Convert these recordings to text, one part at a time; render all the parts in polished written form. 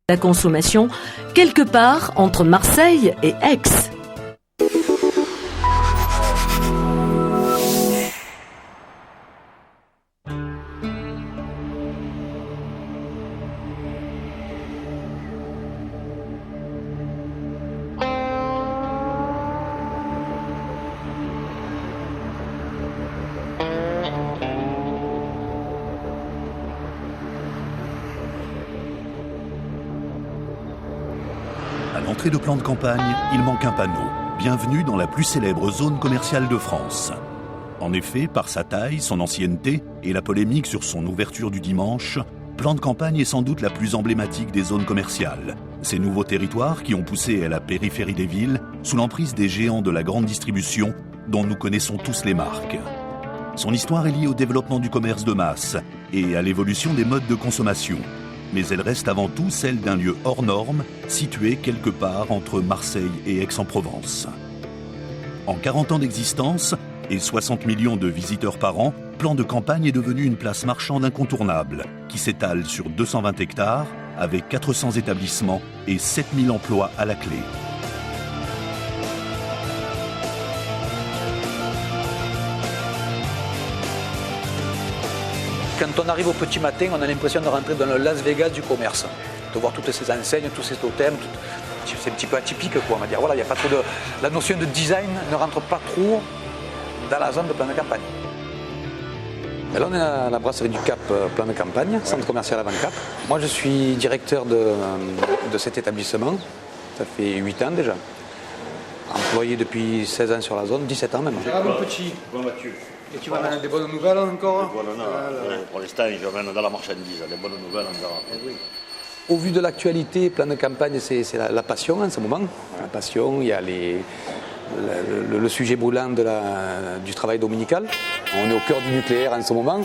La consommation, quelque part entre Marseille et Aix. À l'entrée de plan de campagne, il manque un panneau. Bienvenue dans la plus célèbre zone commerciale de France. En effet, par sa taille, son ancienneté et la polémique sur son ouverture du dimanche, plan de campagne est sans doute la plus emblématique des zones commerciales. Ces nouveaux territoires qui ont poussé à la périphérie des villes, sous l'emprise des géants de la grande distribution, dont nous connaissons tous les marques. Son histoire est liée au développement du commerce de masse et à l'évolution des modes de consommation. Mais elle reste avant tout celle d'un lieu hors norme, situé quelque part entre Marseille et Aix-en-Provence. En 40 ans d'existence et 60 millions de visiteurs par an, Plan de Campagne est devenu une place marchande incontournable, qui s'étale sur 220 hectares, avec 400 établissements et 7000 emplois à la clé. Quand on arrive au petit matin, on a l'impression de rentrer dans le Las Vegas du commerce, de voir toutes ces enseignes, tous ces totems. C'est un petit peu atypique, quoi. On va dire, voilà, il y a pas trop de... La notion de design ne rentre pas trop dans la zone de Plan de Campagne. Et là, on est à la brasserie du Cap Plan de Campagne, centre commercial avant Cap. Moi, je suis directeur de cet établissement. Ça fait 8 ans déjà. Employé depuis 16 ans sur la zone, 17 ans même. Ah, mon petit. Bon, Mathieu. Et tu vas m'amener des bonnes nouvelles encore? Voilà, pour l'instant, ils emmènent dans la marchandise. Les bonnes nouvelles, on verra. Oui. Au vu de l'actualité, Plan de Campagne, c'est la passion en ce moment. La passion, il y a le sujet brûlant du travail dominical. On est au cœur du nucléaire en ce moment.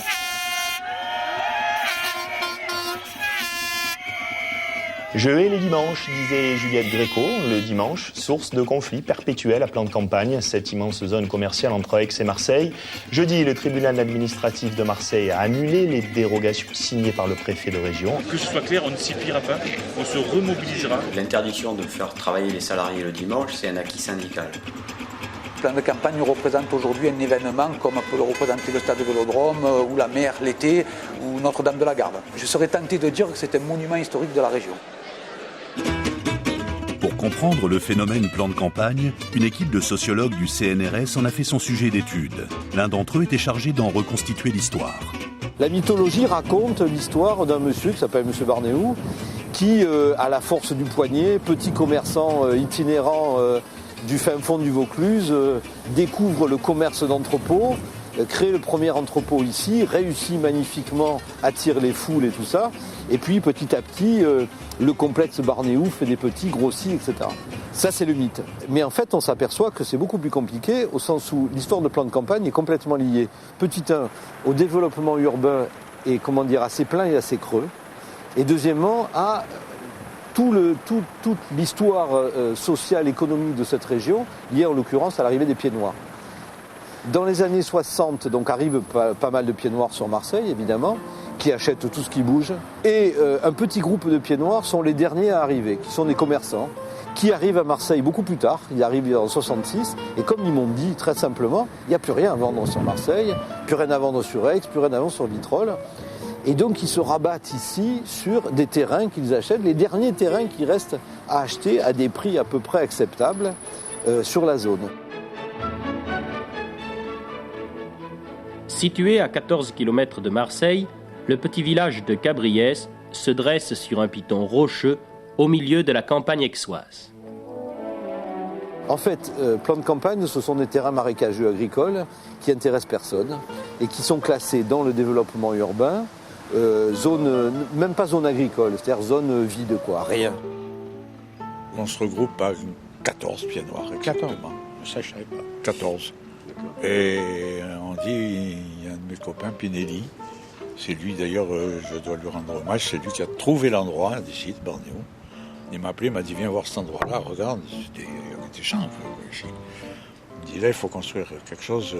Je hais les dimanches, disait Juliette Gréco, le dimanche, source de conflits perpétuels à Plan de Campagne, cette immense zone commerciale entre Aix et Marseille. Jeudi, le tribunal administratif de Marseille a annulé les dérogations signées par le préfet de région. Que ce soit clair, on ne s'y pliera pas, on se remobilisera. L'interdiction de faire travailler les salariés le dimanche, c'est un acquis syndical. Plan de Campagne représente aujourd'hui un événement comme peut le représenter le stade Vélodrome ou la mer l'été ou Notre-Dame de la Garde. Je serais tenté de dire que c'est un monument historique de la région. Pour comprendre le phénomène Plan de Campagne, une équipe de sociologues du CNRS en a fait son sujet d'étude. L'un d'entre eux était chargé d'en reconstituer l'histoire. La mythologie raconte l'histoire d'un monsieur qui s'appelle M. Barnéou, qui, à la force du poignet, petit commerçant itinérant du fin fond du Vaucluse, découvre le commerce d'entrepôts, crée le premier entrepôt ici, réussit magnifiquement, attire les foules et tout ça. Et puis petit à petit, le complexe Barnéou fait des petits, grossit, etc. Ça, c'est le mythe. Mais en fait, on s'aperçoit que c'est beaucoup plus compliqué, au sens où l'histoire de Plan de Campagne est complètement liée, petit 1, au développement urbain et, comment dire, assez plein et assez creux. Et deuxièmement, à toute l'histoire sociale, économique de cette région, liée en l'occurrence à l'arrivée des pieds noirs. Dans les années 60, donc arrivent pas mal de pieds noirs sur Marseille, évidemment, qui achètent tout ce qui bouge. Et un petit groupe de pieds noirs sont les derniers à arriver, qui sont des commerçants, qui arrivent à Marseille beaucoup plus tard. Ils arrivent en 66, et comme ils m'ont dit très simplement, il n'y a plus rien à vendre sur Marseille, plus rien à vendre sur Aix, plus rien à vendre sur Vitrolles. Et donc ils se rabattent ici sur des terrains qu'ils achètent, les derniers terrains qui restent à acheter à des prix à peu près acceptables sur la zone. Situé à 14 km de Marseille, le petit village de Cabriès se dresse sur un piton rocheux au milieu de la campagne aixoise. En fait, Plan de Campagne, ce sont des terrains marécageux agricoles qui intéressent personne et qui sont classés dans le développement urbain, zone, même pas zone agricole, c'est-à-dire zone vide, quoi, rien. On se regroupe à 14 pieds noirs. 14, ça je savais pas. 14. Et on dit, il y a un de mes copains, Pinelli, c'est lui d'ailleurs, je dois lui rendre hommage, c'est lui qui a trouvé l'endroit d'ici, de Bornéo. Il m'a appelé, il m'a dit, viens voir cet endroit-là, regarde, il y avait des champs. Il me dit, là, il faut construire quelque chose.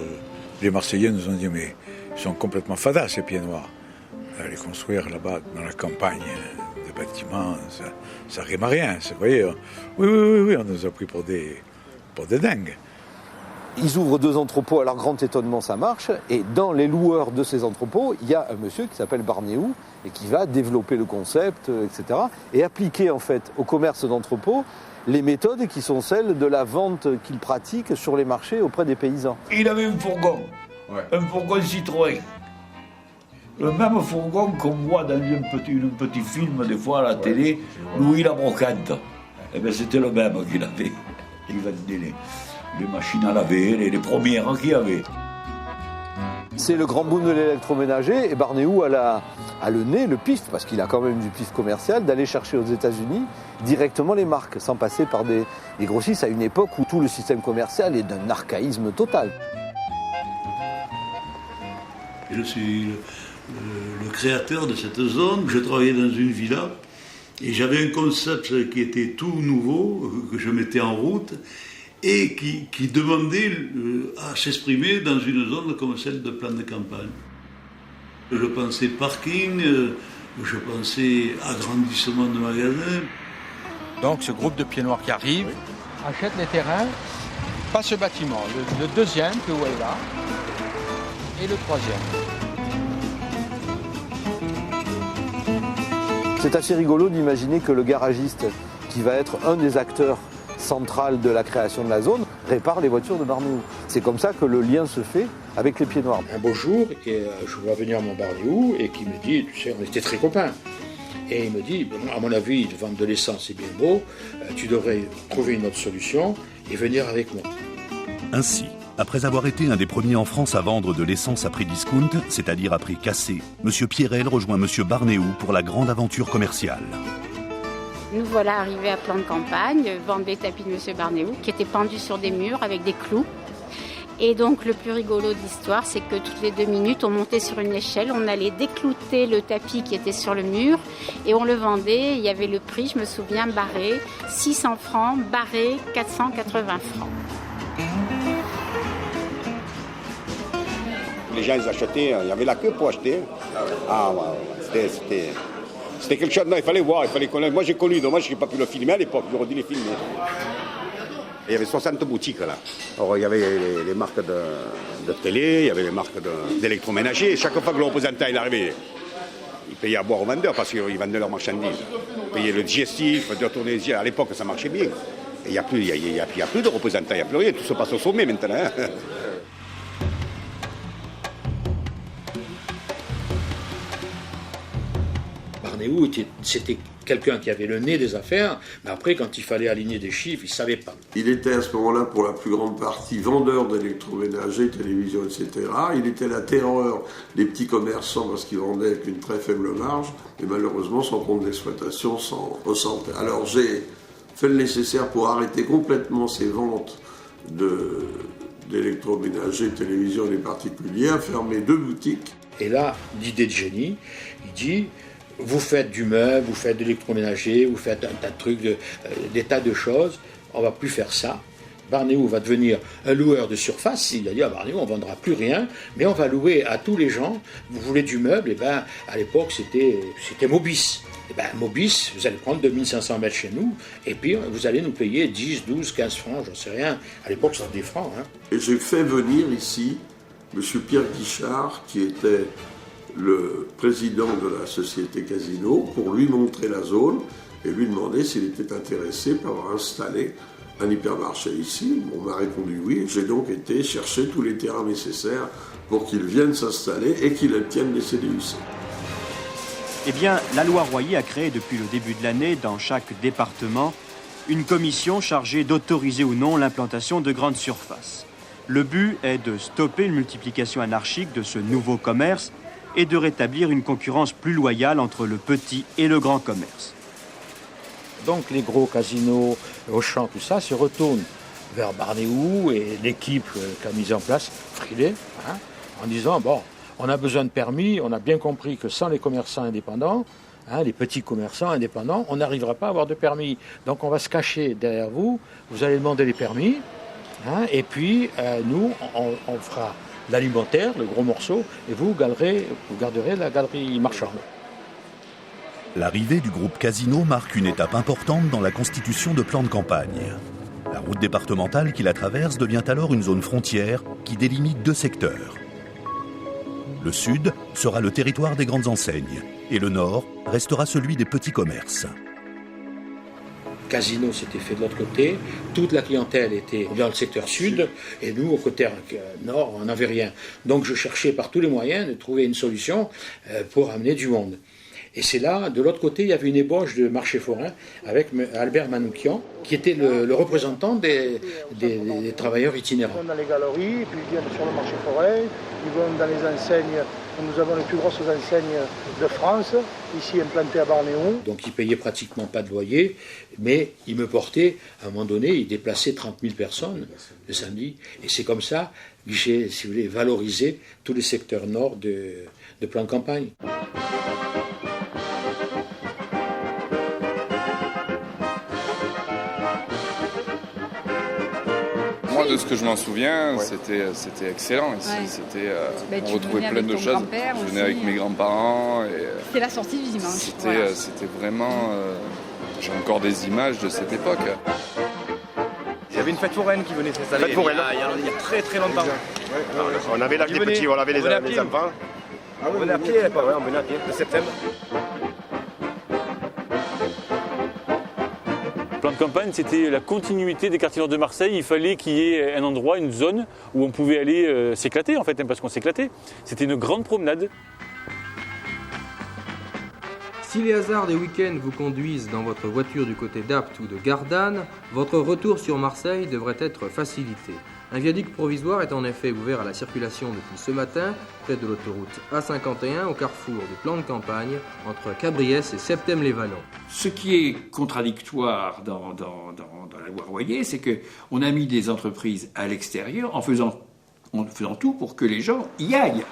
Les Marseillais nous ont dit, mais ils sont complètement fadas, ces pieds noirs. Les construire là-bas, dans la campagne de bâtiment, ça rime à rien. Vous voyez, oui, on nous a pris pour des dingues. Ils ouvrent 2 entrepôts, à leur grand étonnement ça marche, et dans les loueurs de ces entrepôts, il y a un monsieur qui s'appelle Barnéou, et qui va développer le concept, etc., et appliquer en fait au commerce d'entrepôts les méthodes qui sont celles de la vente qu'il pratique sur les marchés auprès des paysans. Il avait un fourgon, un fourgon Citroën. Le même fourgon qu'on voit dans un petit film, des fois à la télé, Louis la Brocante. Eh bien, c'était le même qu'il avait. Il vendait les machines à laver, les premières qu'il y avait. C'est le grand boom de l'électroménager, et Barnéou a le nez, le pif, parce qu'il a quand même du pif commercial, d'aller chercher aux États-Unis directement les marques, sans passer par des grossistes, à une époque où tout le système commercial est d'un archaïsme total. Je suis le créateur de cette zone. Je travaillais dans une villa et j'avais un concept qui était tout nouveau, que je mettais en route et qui demandait à s'exprimer dans une zone comme celle de plan de campagne. Je pensais parking, je pensais agrandissement de magasins. Donc ce groupe de pieds noirs qui arrive achète les terrains, pas ce bâtiment, le deuxième que vous voyez là, et le troisième. C'est assez rigolo d'imaginer que le garagiste, qui va être un des acteurs central de la création de la zone, répare les voitures de Barnéou. C'est comme ça que le lien se fait avec les Pieds Noirs. Un beau jour, je vois venir mon Barnéou et qui me dit, tu sais, on était très copains. Et il me dit, à mon avis, de vendre de l'essence, c'est bien beau, tu devrais trouver une autre solution et venir avec moi. Ainsi, après avoir été un des premiers en France à vendre de l'essence à prix discount, c'est-à-dire à prix cassé, M. Pierrel rejoint M. Barnéou pour la grande aventure commerciale. Nous voilà arrivés à plan de campagne, vendre les tapis de M. Barnéou, qui étaient pendus sur des murs avec des clous. Et donc le plus rigolo de l'histoire, c'est que toutes les 2 minutes, on montait sur une échelle, on allait déclouter le tapis qui était sur le mur et on le vendait. Il y avait le prix, je me souviens, barré, 600 francs, barré, 480 francs. Les gens, ils achetaient, il y avait la queue pour acheter. Ah, ouais, c'était quelque chose. Non, il fallait voir, il fallait connaître. Moi, j'ai connu, dommage, je n'ai pas pu le filmer à l'époque, j'aurais dû les filmer. Il y avait 60 boutiques là. Alors, il y avait les marques de télé, il y avait les marques d'électroménager. Chaque fois que le représentant il arrivait, il payait à boire aux vendeurs parce qu'ils vendaient leurs marchandises. Il payait le digestif, de retourner les yeux. À l'époque, ça marchait bien. Et il n'y a plus de représentants, il n'y a plus rien. Tout se passe au sommet maintenant. Hein. Barnéou, c'était quelqu'un qui avait le nez des affaires, mais après, quand il fallait aligner des chiffres, il ne savait pas. Il était à ce moment-là, pour la plus grande partie, vendeur d'électroménager, télévision, etc. Il était la terreur des petits commerçants parce qu'ils vendaient avec une très faible marge, et malheureusement, son compte d'exploitation s'en ressentait. Alors j'ai fait le nécessaire pour arrêter complètement ces ventes d'électroménager, télévision et des particuliers, à fermer 2 boutiques. Et là, l'idée de génie, il dit... Vous faites du meuble, vous faites de l'électroménager, vous faites un tas de trucs, des tas de choses. On ne va plus faire ça. Barnéou va devenir un loueur de surface. Il a dit à Barnéou, on ne vendra plus rien, mais on va louer à tous les gens. Vous voulez du meuble? Et ben, à l'époque, c'était Mobis. Et ben, Mobis, vous allez prendre 2500 mètres chez nous, et puis vous allez nous payer 10, 12, 15 francs, j'en sais rien. À l'époque, c'était des francs. Hein. Et j'ai fait venir ici M. Pierre Guichard, qui était le président de la société Casino, pour lui montrer la zone et lui demander s'il était intéressé par installer un hypermarché ici. On m'a répondu oui. J'ai donc été chercher tous les terrains nécessaires pour qu'il vienne s'installer et qu'il obtienne les CDUC. Eh bien, la loi Royer a créé depuis le début de l'année, dans chaque département, une commission chargée d'autoriser ou non l'implantation de grandes surfaces. Le but est de stopper une multiplication anarchique de ce nouveau commerce et de rétablir une concurrence plus loyale entre le petit et le grand commerce. Donc les gros casinos, Auchan, tout ça, se retournent vers Barnéou et l'équipe qu'a mise en place, Frilet, hein, en disant, bon, on a besoin de permis, on a bien compris que sans les commerçants indépendants, hein, les petits commerçants indépendants, on n'arrivera pas à avoir de permis. Donc on va se cacher derrière vous, vous allez demander les permis, hein, et puis nous, on fera l'alimentaire, le gros morceau, et vous garderez la galerie marchande. L'arrivée du groupe Casino marque une étape importante dans la constitution de plans de campagne. La route départementale qui la traverse devient alors une zone frontière qui délimite 2 secteurs. Le sud sera le territoire des grandes enseignes et le nord restera celui des petits commerces. Casino s'était fait de l'autre côté, toute la clientèle était dans le secteur sud, et nous, au côté nord, on n'avait rien. Donc je cherchais par tous les moyens de trouver une solution pour amener du monde. Et c'est là, de l'autre côté, il y avait une ébauche de marché forain avec Albert Manoukian, qui était le représentant des travailleurs itinérants. Ils vont dans les galeries, puis ils viennent sur le marché forain, ils vont dans les enseignes. Nous avons les plus grosses enseignes de France, ici implantées à Barnéon. Donc ils payaient pratiquement pas de loyer, mais ils me portaient, à un moment donné, ils déplaçaient 30 000 personnes le samedi. Et c'est comme ça que j'ai, si vous voulez, valorisé tous les secteurs nord de plan de campagne. Moi, de ce que je m'en souviens, c'était excellent. On retrouvait plein de choses. Je venais avec mes grands-parents. C'était la sortie du dimanche. C'était vraiment... J'ai encore des images de cette époque. Il y avait une fête foraine qui venait s'installer il y a très très longtemps. On avait l'âge des petits, on avait les enfants. On venait à pied, on venait à pied, de septembre. Le plan de campagne, c'était la continuité des quartiers nord de Marseille. Il fallait qu'il y ait un endroit, une zone où on pouvait aller s'éclater, en fait, parce qu'on s'éclatait. C'était une grande promenade. Si les hasards des week-ends vous conduisent dans votre voiture du côté d'Apt ou de Gardanne, votre retour sur Marseille devrait être facilité. Un viaduc provisoire est en effet ouvert à la circulation depuis ce matin, près de l'autoroute A51, au carrefour du plan de campagne, entre Cabriès et Septème-les-Vallons. Ce qui est contradictoire dans la loi Royer, c'est qu'on a mis des entreprises à l'extérieur en faisant tout pour que les gens y aillent.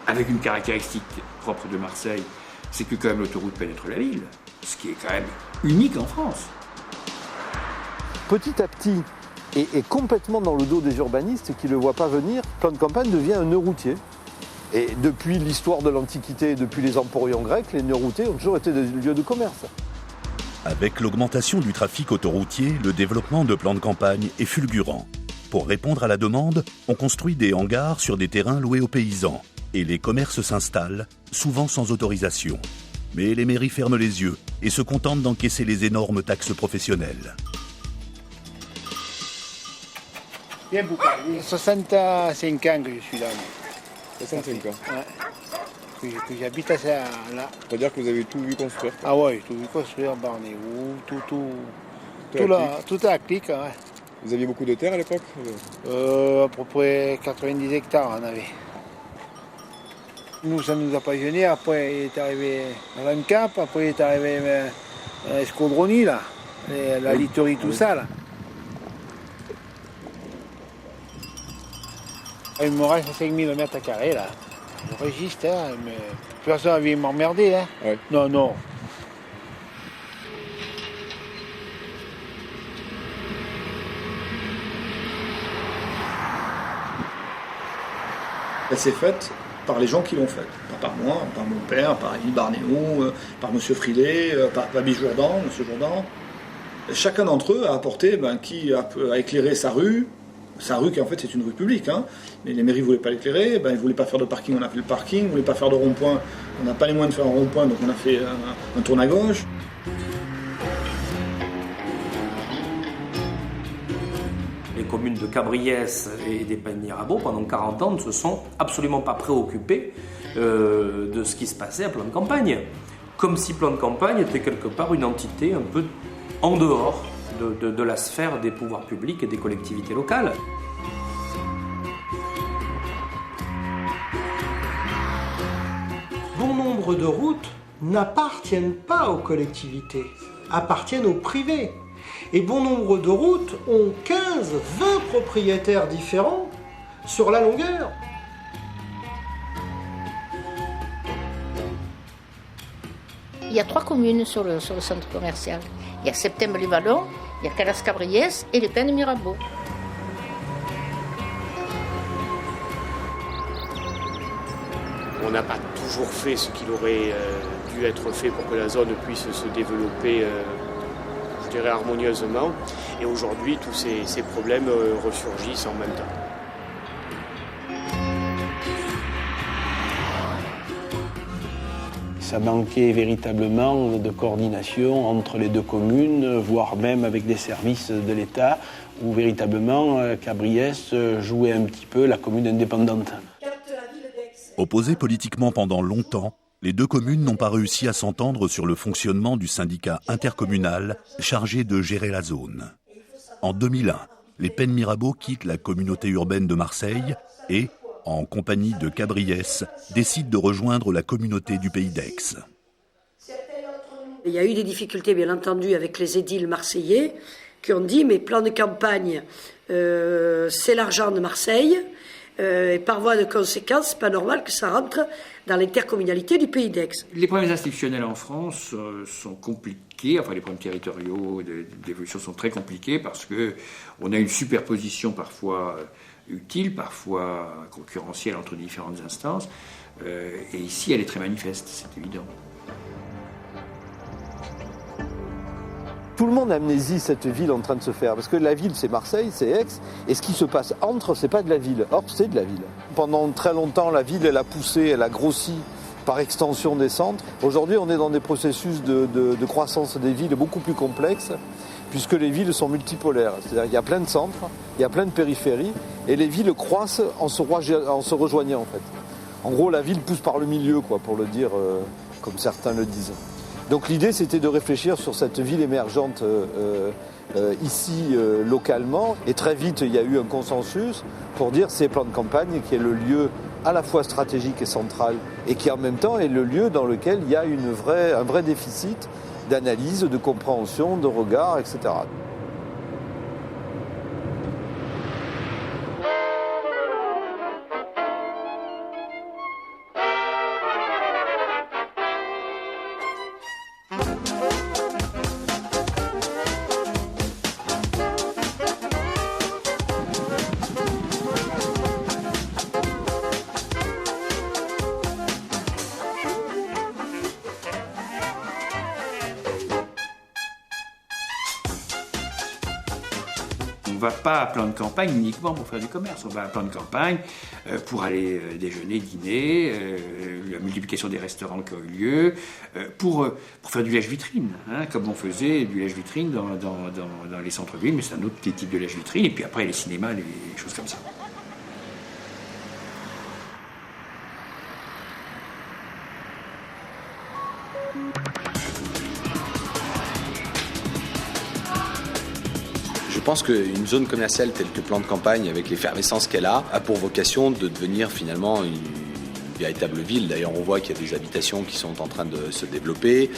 Avec une caractéristique propre de Marseille, c'est que quand même l'autoroute pénètre la ville, ce qui est quand même unique en France. Petit à petit, et complètement dans le dos des urbanistes qui ne le voient pas venir, le plan de campagne devient un nœud routier. Et depuis l'histoire de l'Antiquité, depuis les emporions grecs, les nœuds routiers ont toujours été des lieux de commerce. Avec l'augmentation du trafic autoroutier, le développement de plans de campagne est fulgurant. Pour répondre à la demande, on construit des hangars sur des terrains loués aux paysans. Et les commerces s'installent, souvent sans autorisation. Mais les mairies ferment les yeux et se contentent d'encaisser les énormes taxes professionnelles. Bien Boucard, 65 ans que je suis là. 65 ans. Ouais. Que j'habite là. C'est-à-dire que vous avez tout vu construire? Ah ouais, tout vu construire, Barnéo, toute la clique. Ouais. Vous aviez beaucoup de terre à l'époque? À peu près 90 hectares on avait. Nous, ça ne nous a pas gêné. Après, il est arrivé Rancap, après il est arrivé Escodroni, là, la literie, tout ça. Là. Il me reste 5000 mètres carrés, là. Le registre, hein, mais personne n'avait m'emmerdé. Hein. Ouais. Non. Elle s'est faite par les gens qui l'ont faite. Pas par moi, par mon père, par Émile Barnéo, par M. Frilet, par Babi Jourdan, M. Jourdan. Chacun d'entre eux a apporté qui a éclairé sa rue qui en fait c'est une rue publique, hein. Mais les mairies ne voulaient pas l'éclairer, ils ne voulaient pas faire de parking, on a fait le parking, on ne voulait pas faire de rond-point, on n'a pas les moyens de faire un rond-point, donc on a fait un tourne à gauche. Les communes de Cabriès et d'Épagny-Mirabeau, pendant 40 ans, ne se sont absolument pas préoccupées de ce qui se passait à plan de campagne. Comme si plan de campagne était quelque part une entité un peu en dehors de la sphère des pouvoirs publics et des collectivités locales. Bon nombre de routes n'appartiennent pas aux collectivités, appartiennent aux privés. Et bon nombre de routes ont 15-20 propriétaires différents sur la longueur. Il y a 3 communes sur le centre commercial. Il y a Septème-les-Vallons, il y a Calas-Cabriès et les Pins de Mirabeau. On n'a pas tout toujours fait ce qu'il aurait dû être fait pour que la zone puisse se développer, je dirais, harmonieusement. Et aujourd'hui, tous ces problèmes ressurgissent en même temps. Ça manquait véritablement de coordination entre les deux communes, voire même avec des services de l'État, où véritablement Cabriès jouait un petit peu la commune indépendante. Opposées politiquement pendant longtemps, les deux communes n'ont pas réussi à s'entendre sur le fonctionnement du syndicat intercommunal chargé de gérer la zone. En 2001, les Pennes Mirabeau quittent la communauté urbaine de Marseille et, en compagnie de Cabriès, décide de rejoindre la communauté du Pays d'Aix. Il y a eu des difficultés, bien entendu, avec les édiles marseillais qui ont dit « mais plan de campagne, c'est l'argent de Marseille, et par voie de conséquence, c'est pas normal que ça rentre dans l'intercommunalité du Pays d'Aix ». Les problèmes institutionnels en France sont compliqués, enfin les problèmes territoriaux d'évolution sont très compliqués parce qu'on a une superposition parfois utile, parfois concurrentielle entre différentes instances, et ici elle est très manifeste, c'est évident. Tout le monde amnésie cette ville en train de se faire, parce que la ville c'est Marseille, c'est Aix, et ce qui se passe entre, c'est pas de la ville, or c'est de la ville. Pendant très longtemps, la ville elle a poussé, elle a grossi par extension des centres. Aujourd'hui, on est dans des processus de croissance des villes beaucoup plus complexes, puisque les villes sont multipolaires. C'est-à-dire qu'il y a plein de centres, il y a plein de périphéries, et les villes croissent en se rejoignant en fait. En gros, la ville pousse par le milieu, quoi, pour le dire comme certains le disent. Donc l'idée, c'était de réfléchir sur cette ville émergente ici, localement, et très vite, il y a eu un consensus pour dire c'est plan de campagne qui est le lieu à la fois stratégique et central, et qui en même temps est le lieu dans lequel il y a un vrai déficit d'analyse, de compréhension, de regard, etc. On ne va pas à plan de campagne uniquement pour faire du commerce, on va à plan de campagne pour aller déjeuner, dîner, la multiplication des restaurants qui ont eu lieu, pour faire du lèche-vitrine, hein, comme on faisait du lèche-vitrine dans les centres-villes, mais c'est un autre type de lèche-vitrine, et puis après les cinémas, les choses comme ça. Je pense qu'une zone commerciale telle que plan de campagne, avec l'effervescence qu'elle a pour vocation de devenir finalement une véritable ville. D'ailleurs, on voit qu'il y a des habitations qui sont en train de se développer,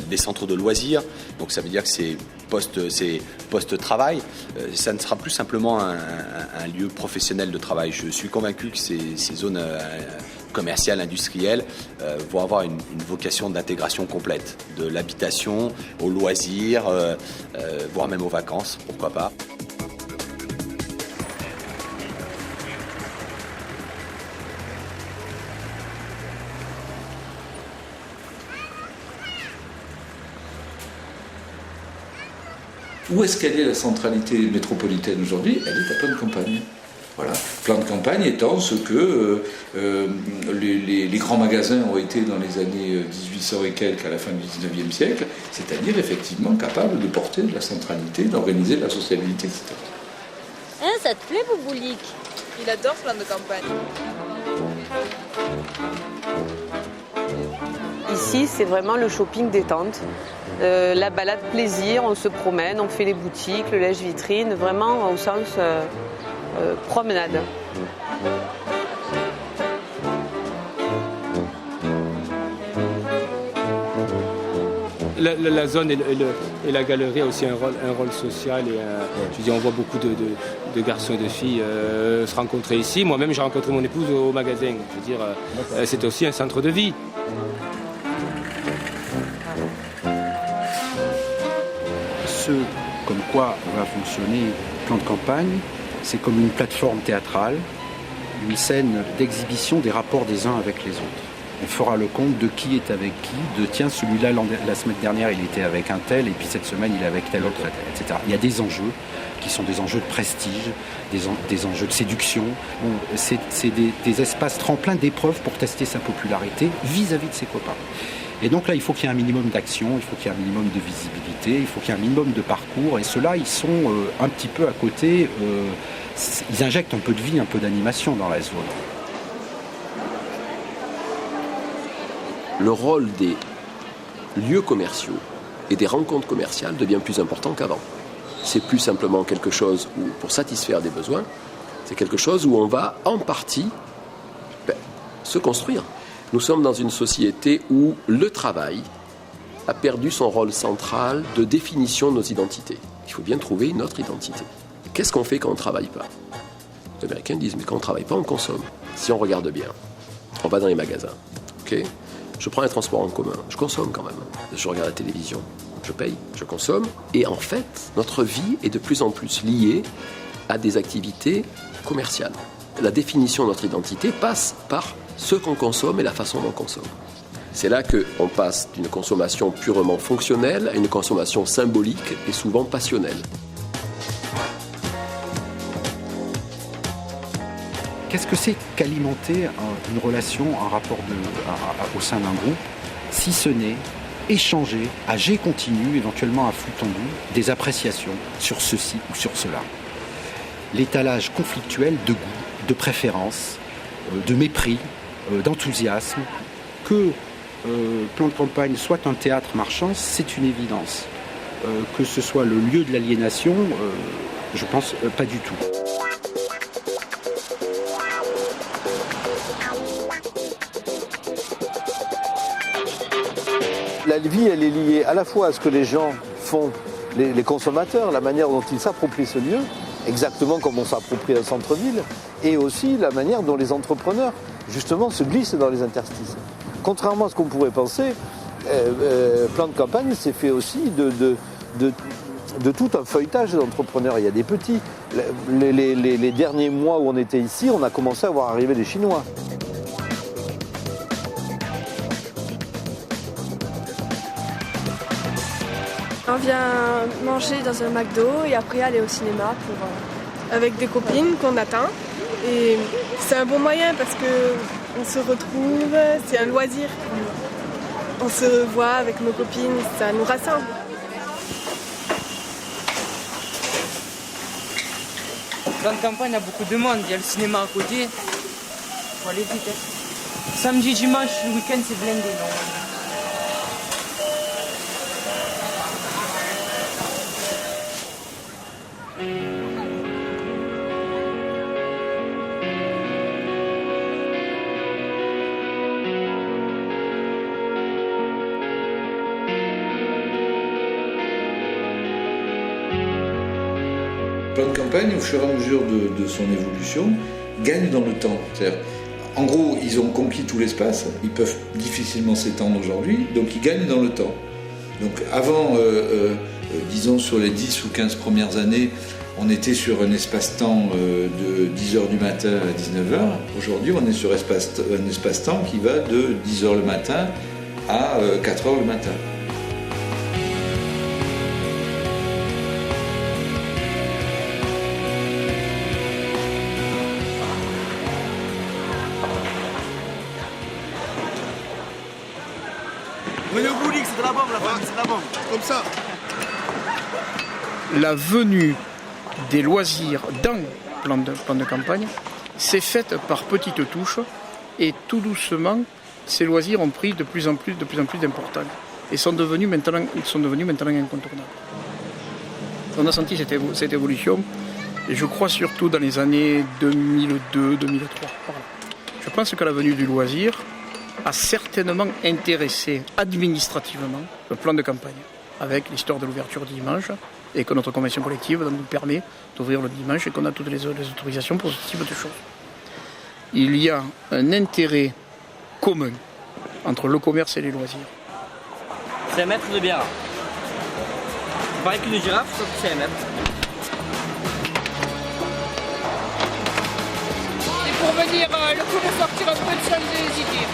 des centres de loisirs. Donc ça veut dire que c'est post-travail. Ça ne sera plus simplement un lieu professionnel de travail. Je suis convaincu que ces zones commerciales, industrielles, vont avoir une vocation d'intégration complète, de l'habitation aux loisirs, voire même aux vacances, pourquoi pas. Où est-ce qu'elle est la centralité métropolitaine aujourd'hui? Elle est à plan de campagne. Voilà. Plan de campagne étant ce que les grands magasins ont été dans les années 1800 et quelques, à la fin du 19e siècle, c'est-à-dire effectivement capables de porter de la centralité, d'organiser de la sociabilité, etc. Hein, ça te plaît, Bouboulik? Il adore plan de campagne. Ici, c'est vraiment le shopping détente. La balade plaisir, on se promène, on fait les boutiques, le lèche-vitrine, vraiment au sens promenade. La zone et la galerie a aussi un rôle social. Et, je veux dire, on voit beaucoup de garçons et de filles se rencontrer ici. Moi-même, j'ai rencontré mon épouse au magasin. Je veux dire, c'est aussi un centre de vie. Ce comme quoi va fonctionner plan de campagne, c'est comme une plateforme théâtrale, une scène d'exhibition des rapports des uns avec les autres. On fera le compte de qui est avec qui, de tiens, celui-là, la semaine dernière, il était avec un tel, et puis cette semaine, il est avec tel autre, etc. Il y a des enjeux qui sont des enjeux de prestige, des enjeux de séduction. Bon, c'est des espaces tremplins d'épreuves pour tester sa popularité vis-à-vis de ses copains. Et donc là, il faut qu'il y ait un minimum d'action, il faut qu'il y ait un minimum de visibilité, il faut qu'il y ait un minimum de parcours. Et ceux-là, ils sont un petit peu à côté, ils injectent un peu de vie, un peu d'animation dans la zone. Le rôle des lieux commerciaux et des rencontres commerciales devient plus important qu'avant. C'est plus simplement quelque chose où, pour satisfaire des besoins, c'est quelque chose où on va en partie se construire. Nous sommes dans une société où le travail a perdu son rôle central de définition de nos identités. Il faut bien trouver une autre identité. Qu'est-ce qu'on fait quand on ne travaille pas ? Les Américains disent, mais quand on ne travaille pas, on consomme. Si on regarde bien, on va dans les magasins. Okay ? Je prends les transports en commun, je consomme quand même. Je regarde la télévision, je paye, je consomme. Et en fait, notre vie est de plus en plus liée à des activités commerciales. La définition de notre identité passe par ce qu'on consomme et la façon dont on consomme. C'est là qu'on passe d'une consommation purement fonctionnelle à une consommation symbolique et souvent passionnelle. Qu'est-ce que c'est qu'alimenter une relation, un rapport au sein d'un groupe, si ce n'est échanger à jet continu, éventuellement à flux tendu, des appréciations sur ceci ou sur cela. L'étalage conflictuel de goût, de préférence, de mépris, d'enthousiasme, que Plan de Campagne soit un théâtre marchand, c'est une évidence. Que ce soit le lieu de l'aliénation, je pense pas du tout. La vie, elle est liée à la fois à ce que les gens font, les consommateurs, la manière dont ils s'approprient ce lieu, exactement comme on s'approprie un centre-ville, et aussi la manière dont les entrepreneurs, justement, se glissent dans les interstices. Contrairement à ce qu'on pourrait penser, Plan de Campagne, c'est fait aussi de tout un feuilletage d'entrepreneurs. Il y a des petits. Les derniers mois où on était ici, on a commencé à voir arriver des Chinois. On vient manger dans un McDo et après aller au cinéma avec des copines qu'on attend. Et c'est un bon moyen parce qu'on se retrouve, c'est un loisir. On se voit avec nos copines, ça nous rassemble. Plan de Campagne, il y a beaucoup de monde, il y a le cinéma à côté. Faut aller vite. Samedi, dimanche, le week-end, c'est blindé. Non. Plan de Campagne, au fur et à mesure de son évolution, gagne dans le temps. C'est-à-dire, en gros, ils ont conquis tout l'espace, ils peuvent difficilement s'étendre aujourd'hui, donc ils gagnent dans le temps. Donc avant, disons sur les 10 ou 15 premières années, on était sur un espace-temps de 10h du matin à 19h. Aujourd'hui, on est sur un espace-temps qui va de 10h le matin à 4h le matin. Venez au bowling, c'est de la bombe la famille, c'est de la bombe. Comme ça. La venue des loisirs dans le plan de campagne s'est faite par petites touches et tout doucement, ces loisirs ont pris de plus en plus d'importance et sont devenus maintenant incontournables. On a senti cette évolution et je crois surtout dans les années 2002-2003. Voilà. Je pense que la venue du loisir a certainement intéressé administrativement le plan de campagne, avec l'histoire de l'ouverture du dimanche, et que notre convention collective nous permet d'ouvrir le dimanche et qu'on a toutes les autorisations pour ce type de choses. Il y a un intérêt commun entre le commerce et les loisirs. C'est un mètre de bière. C'est pareil qu'une girafe, sauf que c'est un mètre. Et pour venir le coup de sortir un peu de salle des idées.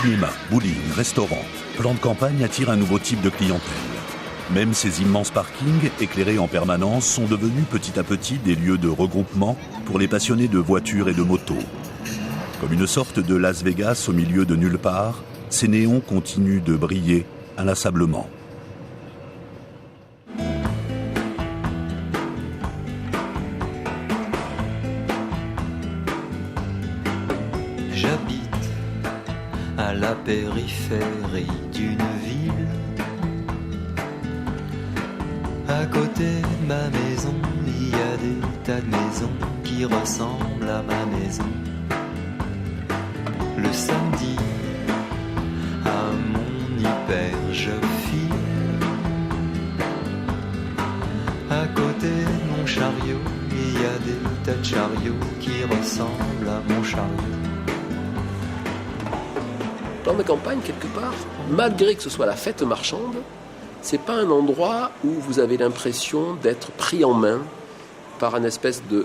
Cinéma, bowling, restaurant, Plan de Campagne attire un nouveau type de clientèle. Même ces immenses parkings, éclairés en permanence, sont devenus petit à petit des lieux de regroupement pour les passionnés de voitures et de motos. Comme une sorte de Las Vegas au milieu de nulle part, ces néons continuent de briller inlassablement. J'habite à la périphérie d'une ville. À côté de ma maison, il y a des tas de maisons qui ressemblent à ma maison. Le samedi, à mon hyper, je file. À côté de mon chariot, il y a des tas de chariots qui ressemblent à mon chariot. Plan de campagne, quelque part, malgré que ce soit la fête marchande, c'est pas un endroit où vous avez l'impression d'être pris en main par une espèce de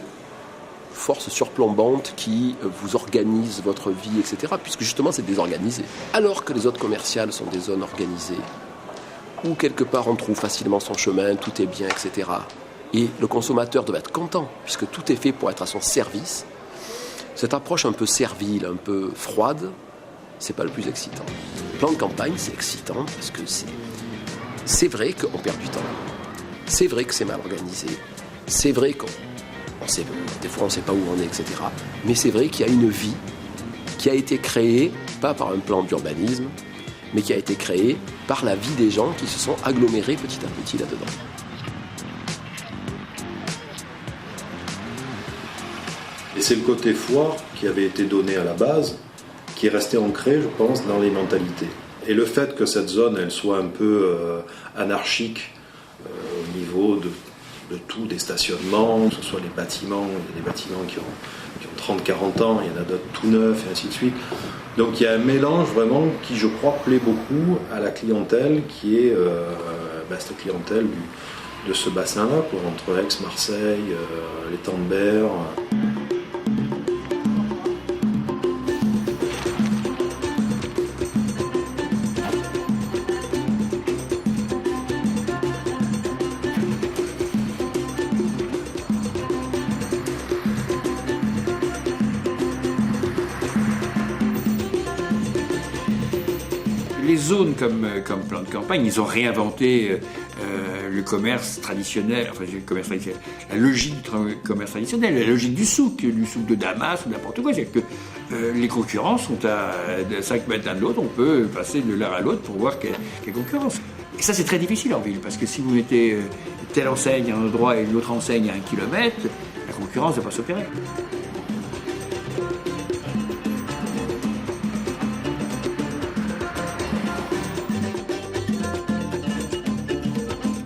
force surplombante qui vous organise votre vie, etc. Puisque justement c'est désorganisé. Alors que les zones commerciales sont des zones organisées, où quelque part on trouve facilement son chemin, tout est bien, etc. Et le consommateur doit être content, puisque tout est fait pour être à son service. Cette approche un peu servile, un peu froide, c'est pas le plus excitant. Plan de campagne, c'est excitant, parce que c'est vrai qu'on perd du temps. C'est vrai que c'est mal organisé. C'est vrai des fois on ne sait pas où on est, etc. Mais c'est vrai qu'il y a une vie qui a été créée, pas par un plan d'urbanisme, mais qui a été créée par la vie des gens qui se sont agglomérés petit à petit là-dedans. Et c'est le côté foire qui avait été donné à la base, qui est resté ancré, je pense, dans les mentalités. Et le fait que cette zone, elle soit un peu anarchique au niveau de tout, des stationnements, que ce soit les bâtiments, il y a des bâtiments qui ont 30-40 ans, il y en a d'autres tout neufs, et ainsi de suite. Donc il y a un mélange vraiment qui, je crois, plaît beaucoup à la clientèle, qui est cette clientèle de ce bassin-là, entre Aix, Marseille, les Tandberg. Les zones comme plan de campagne, ils ont réinventé le commerce traditionnel, la logique du commerce traditionnel, la logique du souk de Damas ou n'importe quoi. C'est-à-dire que les concurrents sont à 5 mètres l'un de l'autre, on peut passer de l'un à l'autre pour voir quelle concurrence. Et ça, c'est très difficile en ville, parce que si vous mettez telle enseigne à un endroit et l'autre enseigne à 1 kilomètre, la concurrence ne va pas s'opérer.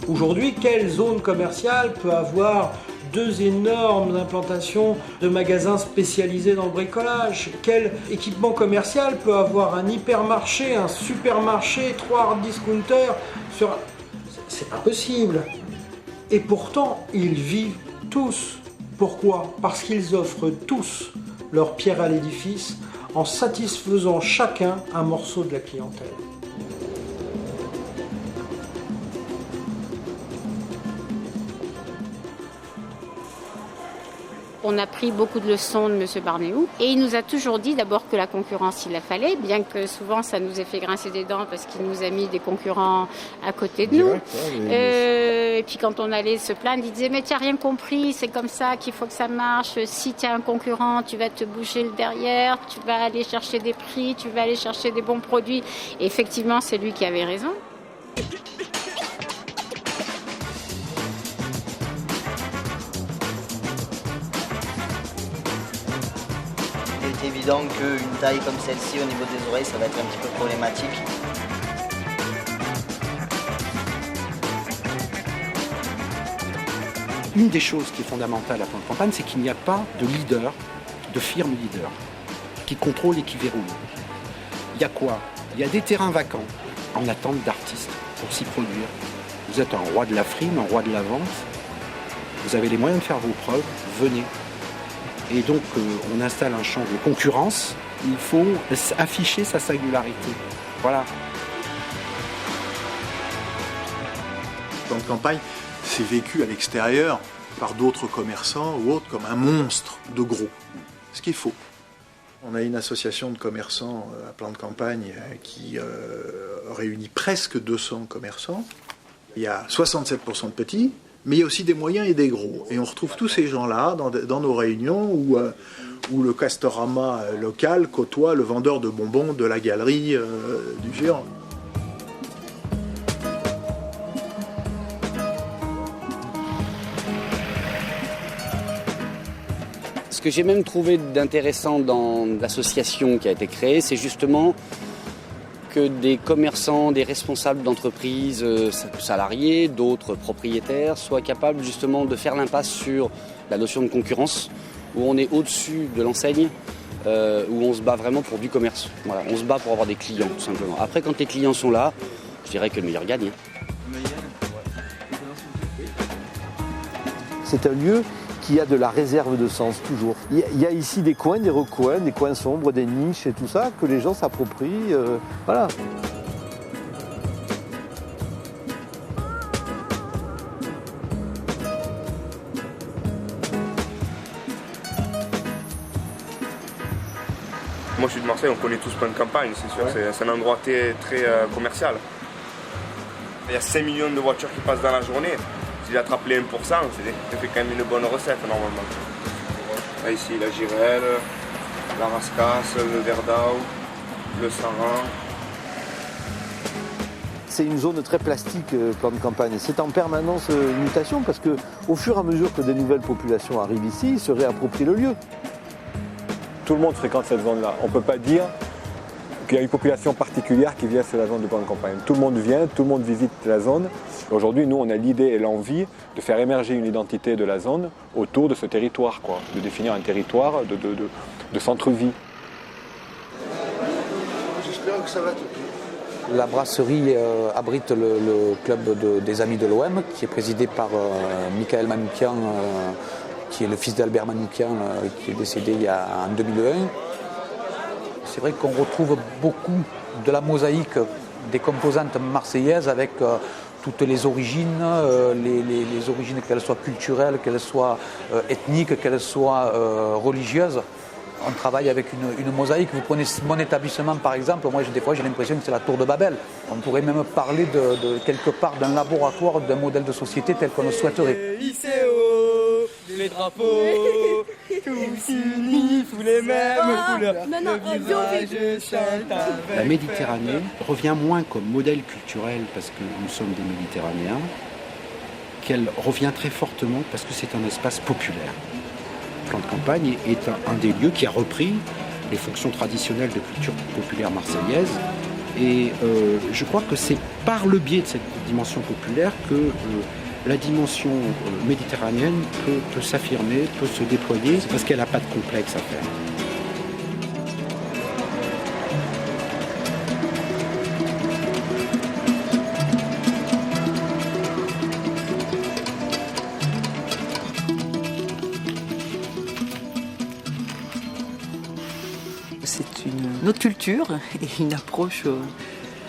Aujourd'hui, quelle zone commerciale peut avoir 2 énormes implantations de magasins spécialisés dans le bricolage? Quel équipement commercial peut avoir un hypermarché, un supermarché, 3 hard discounters sur... C'est pas possible. Et pourtant, ils vivent tous. Pourquoi? Parce qu'ils offrent tous leur pierre à l'édifice en satisfaisant chacun un morceau de la clientèle. On a pris beaucoup de leçons de M. Barnéou et il nous a toujours dit d'abord que la concurrence, il la fallait, bien que souvent ça nous ait fait grincer des dents parce qu'il nous a mis des concurrents à côté de nous. Et puis quand on allait se plaindre, il disait « mais tu n'as rien compris, c'est comme ça qu'il faut que ça marche. Si tu as un concurrent, tu vas te bouger le derrière, tu vas aller chercher des prix, tu vas aller chercher des bons produits. » Et effectivement, c'est lui qui avait raison. C'est évident qu'une taille comme celle-ci au niveau des oreilles, ça va être un petit peu problématique. Une des choses qui est fondamentale à Plan de Campagne, c'est qu'il n'y a pas de leader, de firme leader, qui contrôle et qui verrouille. Il y a quoi? Il y a des terrains vacants en attente d'artistes pour s'y produire. Vous êtes un roi de la frime, un roi de la vente. Vous avez les moyens de faire vos preuves, venez. et donc on installe un champ de concurrence, il faut afficher sa singularité. Voilà. Plan de campagne, c'est vécu à l'extérieur par d'autres commerçants ou autres comme un monstre de gros, ce qui est faux. On a une association de commerçants à Plan de campagne qui réunit presque 200 commerçants. Il y a 67% de petits, mais il y a aussi des moyens et des gros. Et on retrouve tous ces gens-là dans nos réunions où le Castorama local côtoie le vendeur de bonbons de la galerie du géant. Ce que j'ai même trouvé d'intéressant dans l'association qui a été créée, c'est justement que des commerçants, des responsables d'entreprises, salariés, d'autres propriétaires, soient capables justement de faire l'impasse sur la notion de concurrence, où on est au-dessus de l'enseigne, où on se bat vraiment pour du commerce. Voilà, on se bat pour avoir des clients, tout simplement. Après, quand les clients sont là, je dirais que le meilleur gagne. C'est un lieu qui a de la réserve de sens, toujours. Il y a ici des coins, des recoins, des coins sombres, des niches et tout ça, que les gens s'approprient. Voilà. Moi je suis de Marseille, on connaît tous Plan de campagne, c'est sûr, c'est un endroit très commercial. Il y a 5 millions de voitures qui passent dans la journée. S'il attrape les 1%, ça fait quand même une bonne recette normalement. Là, ici, la Girelle, la Rascasse, le Verdau, le Saran. C'est une zone très plastique, Plan de campagne. C'est en permanence mutation parce qu'au fur et à mesure que des nouvelles populations arrivent ici, ils se réapproprient le lieu. Tout le monde fréquente cette zone-là. On ne peut pas dire qu'il y a une population particulière qui vient sur la zone de Plan de campagne. Tout le monde vient, tout le monde visite la zone. Aujourd'hui, nous, on a l'idée et l'envie de faire émerger une identité de la zone autour de ce territoire, quoi, de définir un territoire de centre-vie. J'espère que ça va te... La brasserie abrite le club des Amis de l'OM, qui est présidé par Michael Manoukian, qui est le fils d'Albert Manoukian, qui est décédé en 2001. C'est vrai qu'on retrouve beaucoup de la mosaïque des composantes marseillaises avec toutes les origines, les origines, qu'elles soient culturelles, qu'elles soient ethniques, qu'elles soient religieuses. On travaille avec une mosaïque. Vous prenez mon établissement par exemple, moi des fois j'ai l'impression que c'est la tour de Babel. On pourrait même parler de quelque part d'un laboratoire, d'un modèle de société tel qu'on le souhaiterait. Les drapeaux, tous unis sous les mêmes couleurs. La Méditerranée revient moins comme modèle culturel parce que nous sommes des Méditerranéens, qu'elle revient très fortement parce que c'est un espace populaire. Plan de campagne est un des lieux qui a repris les fonctions traditionnelles de culture populaire marseillaise. Et je crois que c'est par le biais de cette dimension populaire que la dimension méditerranéenne peut s'affirmer, peut se déployer, parce qu'elle n'a pas de complexe à faire. C'est une autre culture et une approche...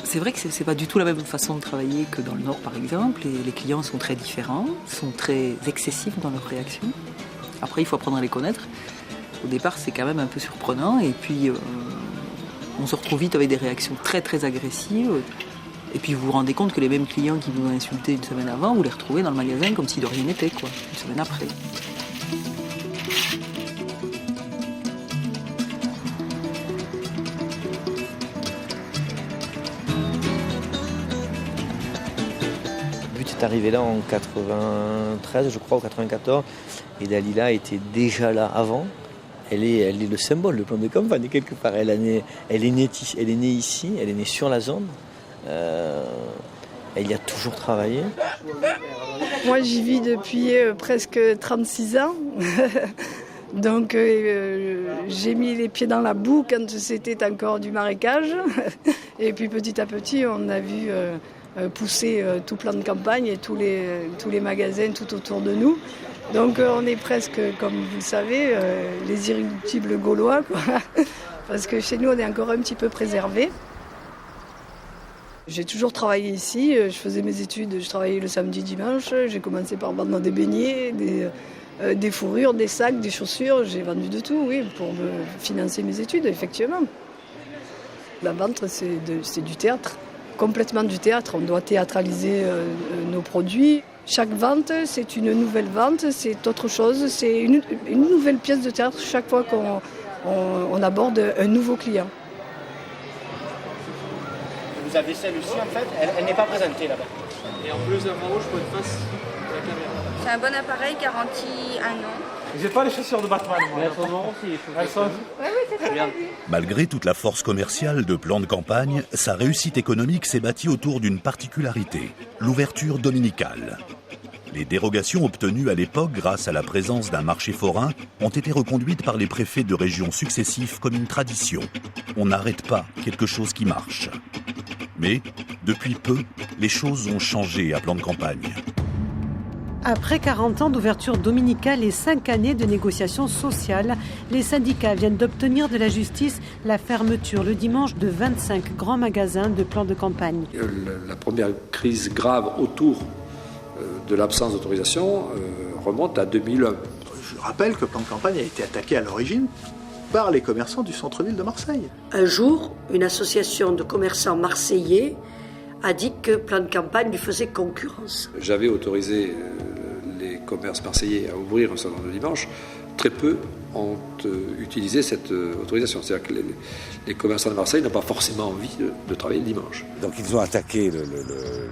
C'est vrai que c'est pas du tout la même façon de travailler que dans le Nord, par exemple. Les clients sont très différents, sont très excessifs dans leurs réactions. Après, il faut apprendre à les connaître. Au départ, c'est quand même un peu surprenant. Et puis, on se retrouve vite avec des réactions très, très agressives. Et puis, vous vous rendez compte que les mêmes clients qui vous ont insulté une semaine avant, vous les retrouvez dans le magasin comme si de rien n'était, quoi, une semaine après. Arrivé là en 93, je crois, ou 94, et Dalila était déjà là avant. Elle est le symbole, le Plan de campagne, quelque part. Elle est née ici, elle est née sur la zone. Elle y a toujours travaillé. Moi, j'y vis depuis presque 36 ans. Donc, j'ai mis les pieds dans la boue quand c'était encore du marécage. Et puis, petit à petit, on a vu... pousser tout Plan de campagne et tous les magasins tout autour de nous. Donc on est presque, comme vous le savez, les irréductibles gaulois, quoi. Parce que chez nous on est encore un petit peu préservés. J'ai toujours travaillé ici, je faisais mes études, je travaillais le samedi, dimanche, j'ai commencé par vendre des beignets, des fourrures, des sacs, des chaussures, j'ai vendu de tout, oui, pour me financer mes études, effectivement. La vente, c'est du théâtre, complètement du théâtre, on doit théâtraliser nos produits. Chaque vente, c'est une nouvelle vente, c'est autre chose, c'est une nouvelle pièce de théâtre chaque fois qu'on aborde un nouveau client. Vous avez celle-ci en fait, elle n'est pas présentée là-bas. Et en plus en rouge pour être face à la caméra. C'est un bon appareil, garantie 1 an. J'ai pas les chaussures de Batman, moi. Elles sont... Oui, c'est très bien. Malgré toute la force commerciale de Plan de Campagne, sa réussite économique s'est bâtie autour d'une particularité, l'ouverture dominicale. Les dérogations obtenues à l'époque grâce à la présence d'un marché forain ont été reconduites par les préfets de régions successifs comme une tradition. On n'arrête pas quelque chose qui marche. Mais, depuis peu, les choses ont changé à Plan de Campagne. Après 40 ans d'ouverture dominicale et 5 années de négociations sociales, les syndicats viennent d'obtenir de la justice la fermeture le dimanche de 25 grands magasins de Plan de Campagne. La première crise grave autour de l'absence d'autorisation remonte à 2001. Je rappelle que Plan de Campagne a été attaqué à l'origine par les commerçants du centre-ville de Marseille. Un jour, une association de commerçants marseillais a dit que Plan de Campagne lui faisait concurrence. J'avais autorisé les commerces marseillais à ouvrir un salon de dimanche. Très peu ont utilisé cette autorisation. C'est-à-dire que les commerçants de Marseille n'ont pas forcément envie de travailler le dimanche. Donc ils ont attaqué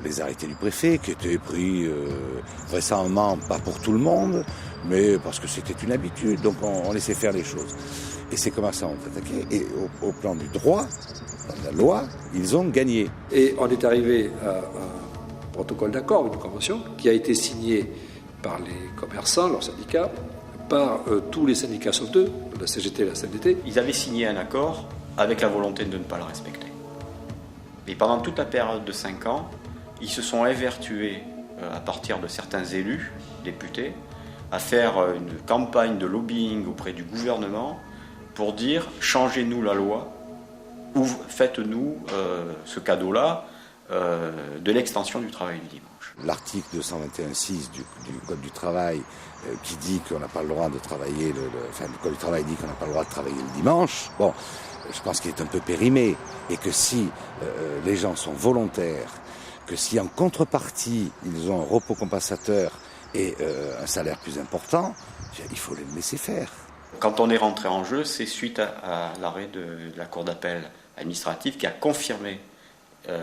les arrêtés du préfet qui étaient pris récemment, pas pour tout le monde, mais parce que c'était une habitude. Donc on laissait faire les choses. Et ces commerçants ont attaqué. Et au plan du droit, dans la loi, ils ont gagné. Et on est arrivé à un protocole d'accord, une convention, qui a été signé par les commerçants, leurs syndicats, par tous les syndicats sauf deux, la CGT et la CFDT. Ils avaient signé un accord avec la volonté de ne pas le respecter. Et pendant toute la période de 5 ans, ils se sont évertués, à partir de certains élus, députés, à faire une campagne de lobbying auprès du gouvernement pour dire « changez-nous la loi » ou « faites-nous ce cadeau-là de l'extension du travail du dimanche ». L'article 221.6 du Code du travail qui dit qu'on n'a pas le droit de travailler, le Code du travail dit qu'on n'a pas le droit de travailler le dimanche, bon, je pense qu'il est un peu périmé et que si les gens sont volontaires, que si en contrepartie ils ont un repos compensateur et un salaire plus important, il faut les laisser faire. Quand on est rentré en jeu, c'est suite à l'arrêt de la Cour d'appel administrative qui a confirmé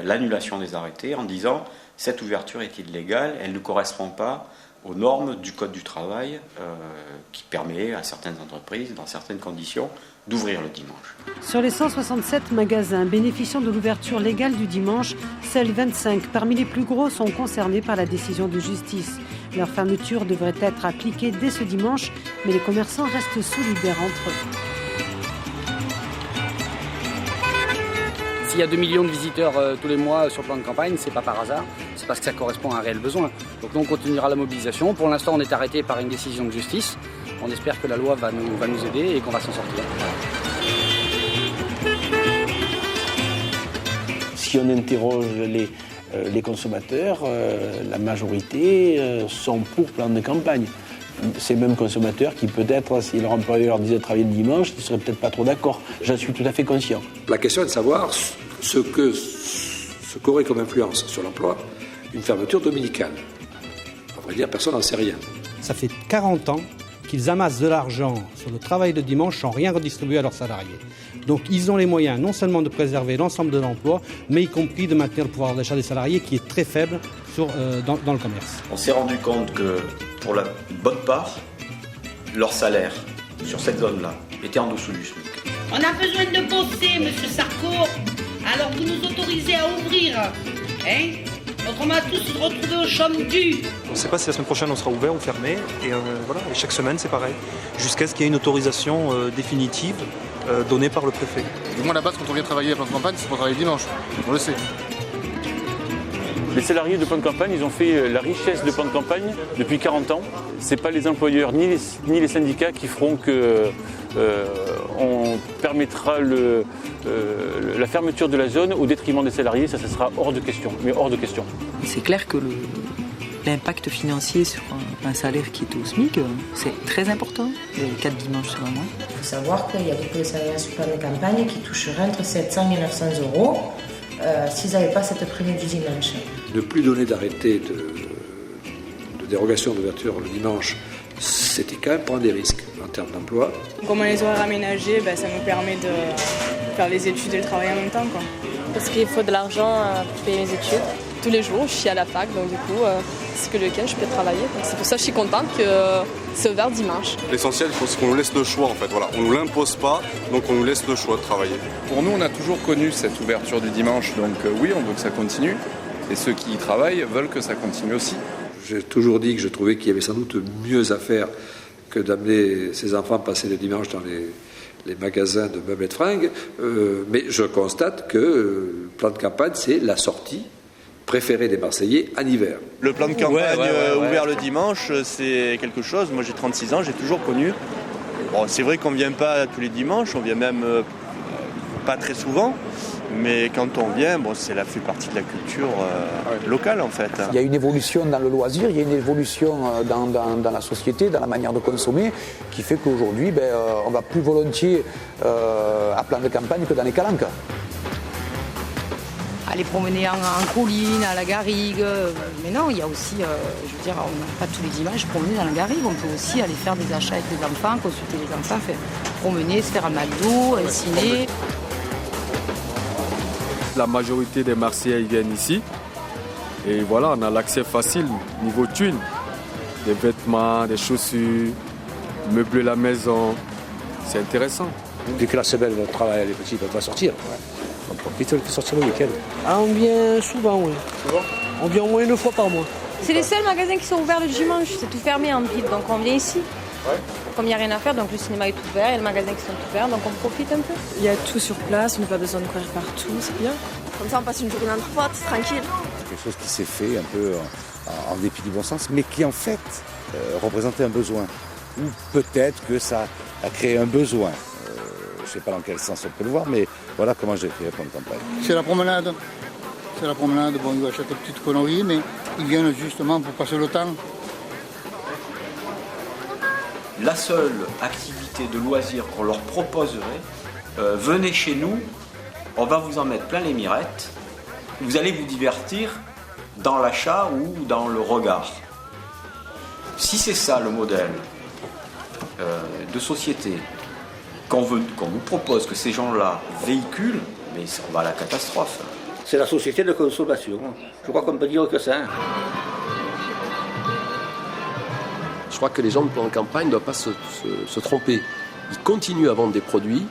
l'annulation des arrêtés en disant « cette ouverture est illégale, elle ne correspond pas aux normes du Code du travail qui permet à certaines entreprises, dans certaines conditions, d'ouvrir le dimanche. » Sur les 167 magasins bénéficiant de l'ouverture légale du dimanche, seuls 25 parmi les plus gros sont concernés par la décision de justice. Leur fermeture devrait être appliquée dès ce dimanche, mais les commerçants restent solidaires entre eux. S'il y a 2 millions de visiteurs tous les mois sur Plan de Campagne, c'est pas par hasard, c'est parce que ça correspond à un réel besoin. Donc nous, on continuera la mobilisation. Pour l'instant, on est arrêté par une décision de justice. On espère que la loi va nous aider et qu'on va s'en sortir. Si on interroge les consommateurs, la majorité sont pour Plan de Campagne. Ces mêmes consommateurs qui peut-être, si leur employeur disait de travailler le dimanche, ils ne seraient peut-être pas trop d'accord. J'en suis tout à fait conscient. La question est de savoir ce qu'aurait comme influence sur l'emploi une fermeture dominicale. À vrai dire, personne n'en sait rien. Ça fait 40 ans qu'ils amassent de l'argent sur le travail de dimanche sans rien redistribuer à leurs salariés. Donc ils ont les moyens non seulement de préserver l'ensemble de l'emploi, mais y compris de maintenir le pouvoir d'achat des salariés qui est très faible dans le commerce. On s'est rendu compte que pour une bonne part, leur salaire sur cette zone-là était en dessous du SMIC. On a besoin de bosser, monsieur Sarko. Alors vous nous autorisez à ouvrir, hein? Autrement tous se retrouver au chômage dû. On ne sait pas si la semaine prochaine on sera ouvert ou fermé. Et voilà, et chaque semaine c'est pareil. Jusqu'à ce qu'il y ait une autorisation définitive donnée par le préfet. Du moins à la base quand on vient travailler à Plan de Campagne, c'est pour travailler le dimanche. On le sait. Les salariés de plan de campagne, ils ont fait la richesse de plan de campagne depuis 40 ans. Ce n'est pas les employeurs ni les syndicats qui feront qu'on permettra la fermeture de la zone au détriment des salariés. Ça sera hors de question, mais hors de question. C'est clair que l'impact financier sur un salaire qui est au SMIC, c'est très important, les 4 dimanches sur un mois. Il faut savoir qu'il y a beaucoup de salariés sur plan de campagne qui toucheraient entre 700 et 900 euros s'ils n'avaient pas cette prime du dimanche. Ne plus donner d'arrêté de dérogation d'ouverture le dimanche, c'était quand même prendre des risques en termes d'emploi. Comme on les horaires aménagés, ça nous permet de faire les études et le travail en même temps, quoi. Parce qu'il faut de l'argent pour payer mes études. Tous les jours, je suis à la fac, donc du coup, c'est que le week-end, je peux travailler. Donc c'est pour ça que je suis contente que c'est ouvert dimanche. L'essentiel, c'est qu'on nous laisse le choix, en fait. Voilà. On ne nous l'impose pas, donc on nous laisse le choix de travailler. Pour nous, on a toujours connu cette ouverture du dimanche, donc oui, on veut que ça continue. Et ceux qui y travaillent veulent que ça continue aussi. J'ai toujours dit que je trouvais qu'il y avait sans doute mieux à faire que d'amener ses enfants passer le dimanche dans les magasins de meubles et de fringues. Mais je constate que le plan de campagne, c'est la sortie préféré des Marseillais en hiver. Le plan de campagne ouvert le dimanche, c'est quelque chose. Moi j'ai 36 ans, j'ai toujours connu. Bon, c'est vrai qu'on ne vient pas tous les dimanches, on vient même pas très souvent. Mais quand on vient, ça fait partie de la culture locale en fait. Il y a une évolution dans le loisir, il y a une évolution dans la société, dans la manière de consommer, qui fait qu'aujourd'hui, on va plus volontiers à plan de campagne que dans les calanques. Aller promener en colline, à la garrigue. Mais non, il y a aussi, on n'a pas tous les dimanches promener dans la garrigue. On peut aussi aller faire des achats avec les enfants, consulter les enfants, promener, se faire un McDo, un ciné. La majorité des Marseillais viennent ici. Et voilà, on a l'accès facile, niveau thunes. Des vêtements, des chaussures, meubler la maison. C'est intéressant. Dès que la semaine, le travail, les petits ne peuvent pas sortir. On profite de sortir le week-end. On vient souvent, oui. Souvent ? On vient au moins 1 fois par mois. C'est les seuls magasins qui sont ouverts le dimanche, c'est tout fermé en ville, donc on vient ici. Ouais. Comme il n'y a rien à faire, donc le cinéma est ouvert, il y a les magasins qui sont ouverts, donc on profite un peu. Il y a tout sur place, on n'a pas besoin de courir partout, c'est bien. Comme ça on passe une journée entre potes, tranquille. Quelque chose qui s'est fait un peu en dépit du bon sens, mais qui en fait représentait un besoin. Ou peut-être que ça a créé un besoin. Je ne sais pas dans quel sens on peut le voir, mais voilà comment j'ai fait la campagne. C'est la promenade. Ils achètent des petites conneries, mais ils viennent justement pour passer le temps. La seule activité de loisir qu'on leur proposerait, venez chez nous, on va vous en mettre plein les mirettes, vous allez vous divertir dans l'achat ou dans le regard. Si c'est ça le modèle de société qu'on nous propose, que ces gens-là véhiculent, mais on va à la catastrophe. C'est la société de consommation. Je crois qu'on peut dire que ça. Je crois que les gens de plan de campagne ne doivent pas se tromper. Ils continuent à vendre des produits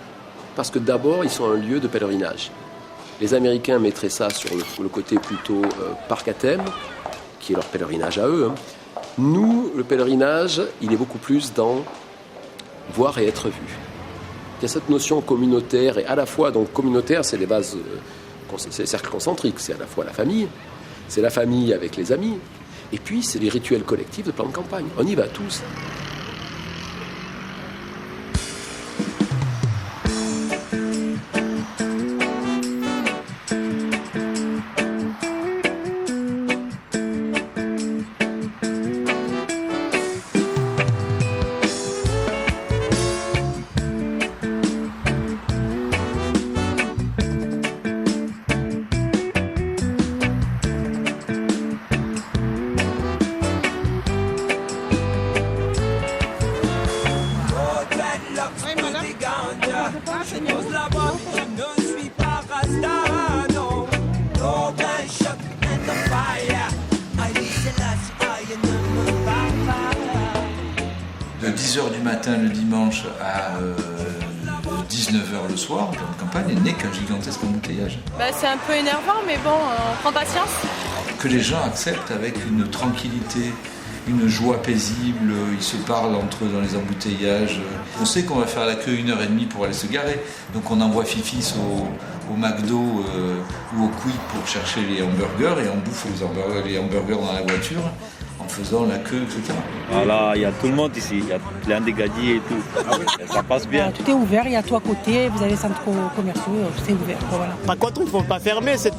parce que d'abord, ils sont un lieu de pèlerinage. Les Américains mettraient ça sur le côté plutôt parc à thème, qui est leur pèlerinage à eux. Nous, le pèlerinage, il est beaucoup plus dans voir et être vu. Il y a cette notion communautaire, et à la fois, donc communautaire, c'est les bases, c'est les cercles concentriques, c'est à la fois la famille, c'est la famille avec les amis, et puis c'est les rituels collectifs de plan de campagne. On y va tous. De 10h du matin le dimanche à 19h le soir, le plan de campagne n'est qu'un gigantesque embouteillage. C'est un peu énervant, mais bon, on prend patience. Que les gens acceptent avec une tranquillité, une joie paisible, ils se parlent entre eux dans les embouteillages. On sait qu'on va faire la queue 1h30 pour aller se garer, donc on envoie Fifis au McDo ou au Quick pour chercher les hamburgers et on bouffe les hamburgers dans la voiture en faisant la queue, etc. Voilà, il y a tout le monde ici, il y a plein de gadgets et tout. Ça passe bien. Tout est ouvert, il y a tout à côté, vous avez les centres commerciaux, tout est ouvert. Voilà. Par contre, il ne faut pas fermer cette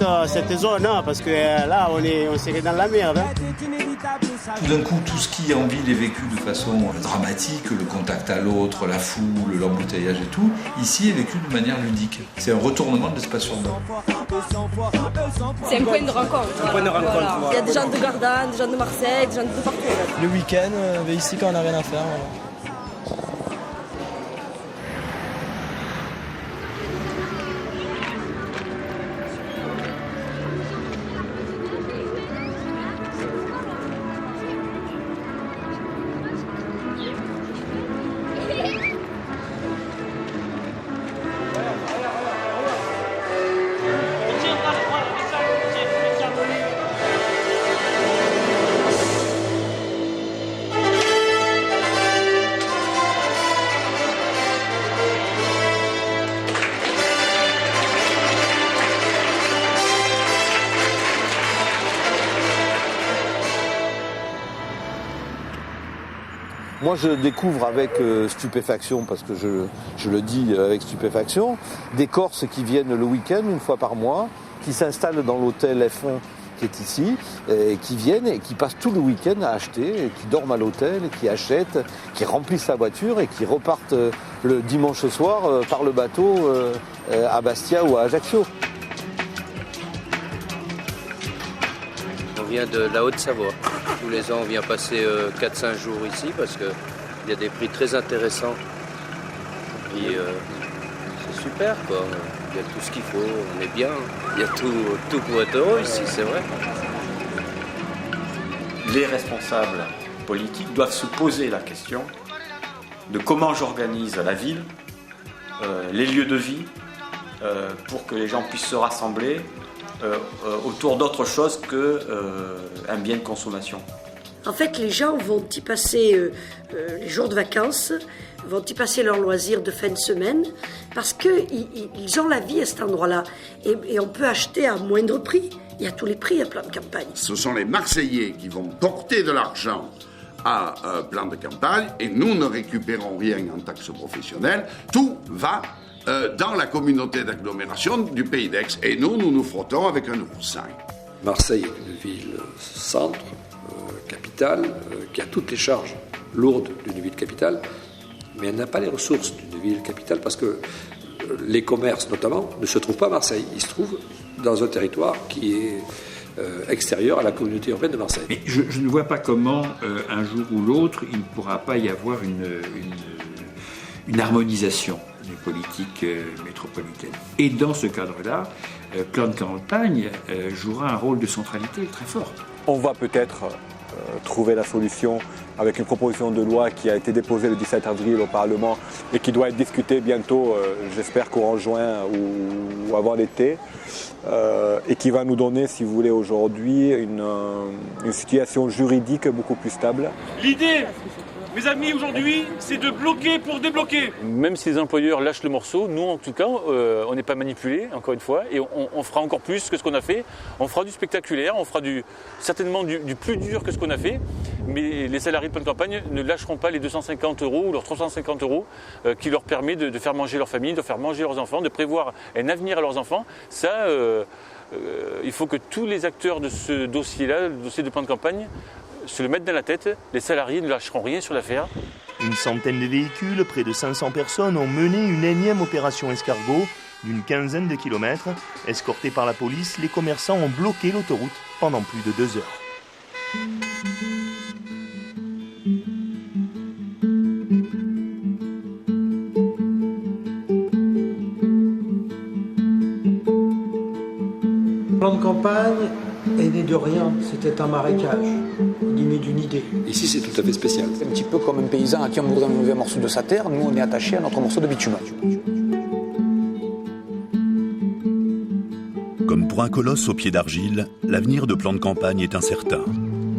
zone, hein, parce que là, on serait dans la merde. Hein. Tout d'un coup, tout ce qui en ville est vécu de façon dramatique, le contact à l'autre, la foule, l'embouteillage et tout, ici est vécu de manière ludique. C'est un retournement de l'espace urbain. C'est un point de rencontre. Voilà. Il y a des gens de Gardanne, des gens de Marseille, des gens de partout. Le week-end, ici quand on n'a rien à faire. Voilà. Moi, je découvre avec stupéfaction, parce que je le dis avec stupéfaction, des Corses qui viennent le week-end, une fois par mois, qui s'installent dans l'hôtel F1 qui est ici, et qui viennent et qui passent tout le week-end à acheter, et qui dorment à l'hôtel, et qui achètent, qui remplissent sa voiture et qui repartent le dimanche soir par le bateau à Bastia ou à Ajaccio. On vient de la Haute-Savoie. Tous les ans, on vient passer 4-5 jours ici parce qu'il y a des prix très intéressants. Et c'est super, quoi. Il y a tout ce qu'il faut, on est bien. Il y a tout pour être heureux ici, c'est vrai. Les responsables politiques doivent se poser la question de comment j'organise la ville, les lieux de vie, pour que les gens puissent se rassembler autour d'autre chose qu'un bien de consommation. En fait, les gens vont y passer les jours de vacances, vont y passer leurs loisirs de fin de semaine, parce qu'ils ont la vie à cet endroit-là. Et on peut acheter à moindre prix. Il y a tous les prix à Plan de Campagne. Ce sont les Marseillais qui vont porter de l'argent à Plan de Campagne, et nous ne récupérons rien en taxes professionnelles. Tout va dans la communauté d'agglomération du Pays d'Aix. Et nous frottons avec un oursin. Marseille est une ville centre, capitale, qui a toutes les charges lourdes d'une ville capitale, mais elle n'a pas les ressources d'une ville capitale parce que les commerces, notamment, ne se trouvent pas à Marseille. Ils se trouvent dans un territoire qui est extérieur à la communauté urbaine de Marseille. Mais je ne vois pas comment, un jour ou l'autre, il ne pourra pas y avoir une harmonisation des politiques métropolitaines. Et dans ce cadre-là, Plan de Campagne jouera un rôle de centralité très fort. On va peut-être trouver la solution avec une proposition de loi qui a été déposée le 17 avril au Parlement et qui doit être discutée bientôt, j'espère courant juin ou avant l'été, et qui va nous donner, si vous voulez, aujourd'hui une situation juridique beaucoup plus stable. L'idée, mes amis, aujourd'hui, c'est de bloquer pour débloquer. Même si les employeurs lâchent le morceau, nous, en tout cas, on n'est pas manipulés, encore une fois, et on fera encore plus que ce qu'on a fait. On fera du spectaculaire, on fera certainement du plus dur que ce qu'on a fait, mais les salariés de Plan de Campagne ne lâcheront pas les 250 € ou leurs 350 € qui leur permet de faire manger leur famille, de faire manger leurs enfants, de prévoir un avenir à leurs enfants. Ça, il faut que tous les acteurs de ce dossier-là, le dossier de Plan de Campagne, se le mettre dans la tête, les salariés ne lâcheront rien sur l'affaire. Une centaine de véhicules, près de 500 personnes ont mené une énième opération escargot d'une quinzaine de kilomètres. Escortés par la police, les commerçants ont bloqué l'autoroute pendant plus de 2 heures. Plan de Campagne est né de rien, c'était un marécage, il est né d'une idée. Ici, c'est tout à fait spécial. C'est un petit peu comme un paysan à qui on voudrait enlever un morceau de sa terre, nous on est attaché à notre morceau de bitume. Comme pour un colosse au pied d'argile, l'avenir de Plan de Campagne est incertain.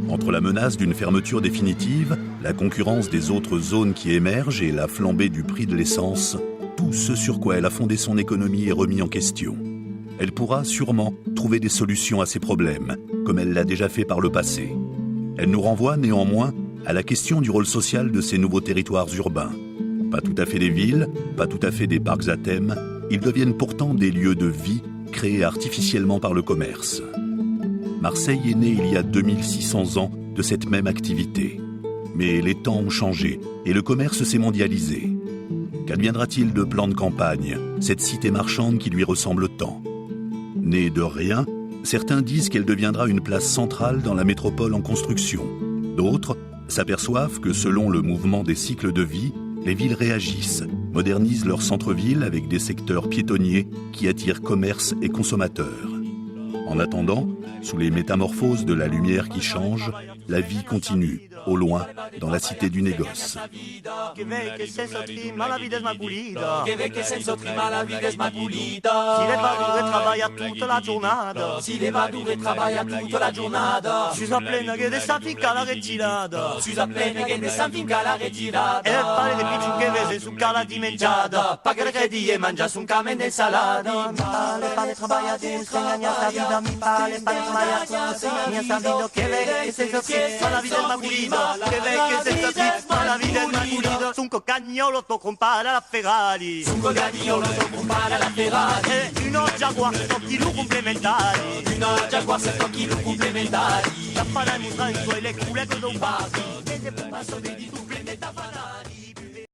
Entre la menace d'une fermeture définitive, la concurrence des autres zones qui émergent et la flambée du prix de l'essence, tout ce sur quoi elle a fondé son économie est remis en question. elle pourra sûrement trouver des solutions à ces problèmes, comme elle l'a déjà fait par le passé. Elle nous renvoie néanmoins à la question du rôle social de ces nouveaux territoires urbains. Pas tout à fait des villes, pas tout à fait des parcs à thème, ils deviennent pourtant des lieux de vie créés artificiellement par le commerce. Marseille est née il y a 2600 ans de cette même activité. Mais les temps ont changé et le commerce s'est mondialisé. Qu'adviendra-t-il de Plan de Campagne, cette cité marchande qui lui ressemble tant? Née de rien, certains disent qu'elle deviendra une place centrale dans la métropole en construction. D'autres s'aperçoivent que selon le mouvement des cycles de vie, les villes réagissent, modernisent leur centre-ville avec des secteurs piétonniers qui attirent commerce et consommateurs. En attendant, sous les métamorphoses de la lumière qui change, la vie continue, au loin, dans la cité du négoce. Che vecchio senso trima la vita smaculita. Che vecchio senso trima la vita smaculita. Si leva duro e travaglia tutta la giornata. Si leva duro e travaglia tutta la giornata. Si sa plena che sta finca la retirata. Si sa plena che sta finca la retirata. E fare le picciuche vese su cala di mangiata. Pagare che di e mangia su un camen de salada. Mi pare travaglia tu, insegna sta vita. Mi pare travaglia tu, insegna sta vita. Che vecchio senso trima la vita smaculita. Che vecchio senso trima la vita smaculita. Su un cocagnolo to compare alla Ferrari. Su un cocagnolo to compare alla Ferrari. E uno Jaguar 100 kg complementari. Uno Jaguar 100 kg complementari. Da fare il museo e le cule con un basso. E se passo di tu prende da fare.